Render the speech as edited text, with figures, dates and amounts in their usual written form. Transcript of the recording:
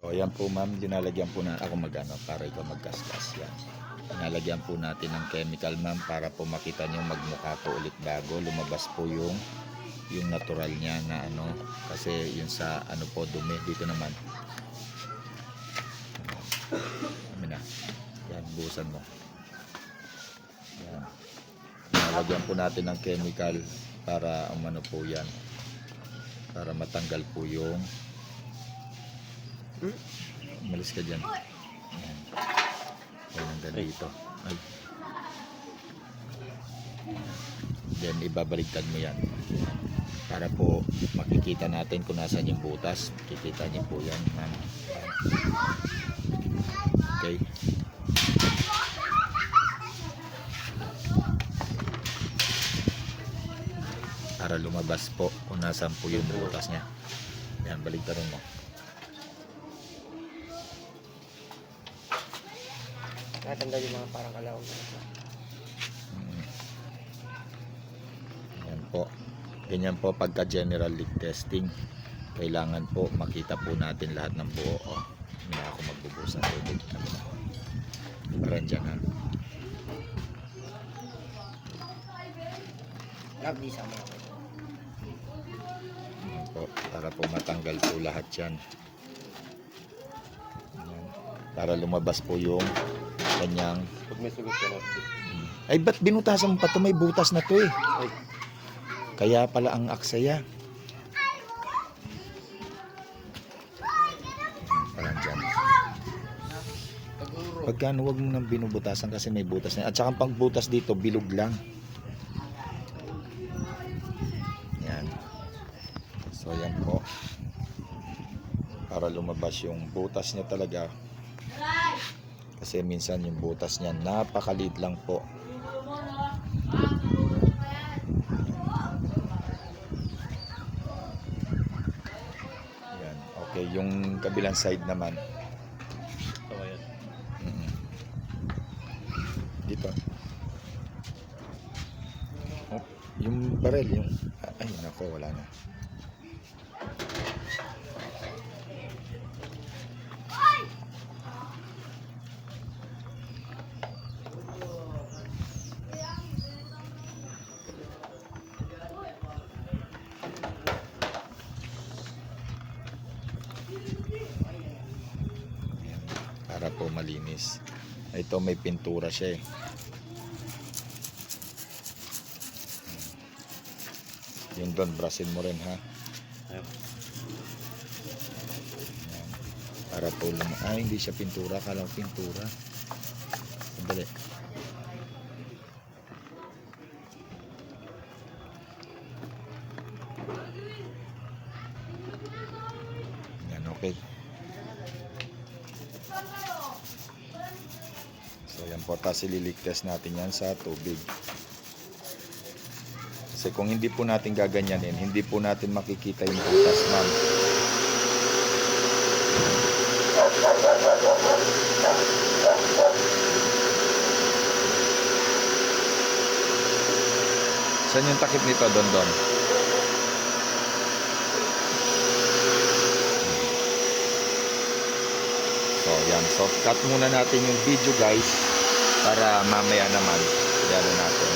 O yan po ma'am, dinalagyan po na ako magano para ikaw magkaskas yan. Dinalagyan po natin ng chemical ma'am para po makita nyo magmukha po ulit bago. Lumabas po yung natural niya na ano, kasi yun sa ano po dumi dito naman. Amin na. Yan, busan mo. Yan. Dinalagyan po natin ng chemical para umano po yan. Para matanggal po yung umalis ka dyan. Ayan. Ayan hanggang dito. Ay. Then ibabaliktad mo yan. Para po makikita natin kung nasan yung butas. Makikita niyo po yan. Okay. Para lumabas po kung nasan po yung butas niya. Yan, baligtarin mo. Natanda yung mga parang alaw. Yan po. Ganyan po pagka general leak testing. Kailangan po makita po natin lahat ng buo. Oh, hindi na ako magbubuhos ng tubig. Parang dyan ha. Lagi sa mga. Yan po. Para po matanggal po lahat yan. Yan. Para lumabas po yung kanyang. Pag may sugat ka na. Ay, ba't binutasan mo pa ito? May butas na to eh. Ay. Kaya pala ang aksaya. Parang dyan. Pagkano wag mo nang binubutasan kasi may butas na. At saka pag butas dito, bilog lang. Yan. So yan po. Para lumabas yung butas niya talaga. Kasi minsan yung butas niya napakaliit lang po. Yan. Okay, yung kabilang side naman. Dito. Oh, yung barel, yung ay nako, wala na. Para po malinis. Ito may pintura siya eh. Yun doon, brasin mo rin ha. Yan. Para po hindi siya pintura. Kala ko pintura. Sandali. Yan, okay. So yan po, tapos ililik test natin yan sa tubig. Kasi kung hindi po natin gaganyanin, hindi po natin makikita yung butas ma'am. Saan yung takip nito, Don? So yan, so cut muna natin yung video guys para mamaya naman yan natin.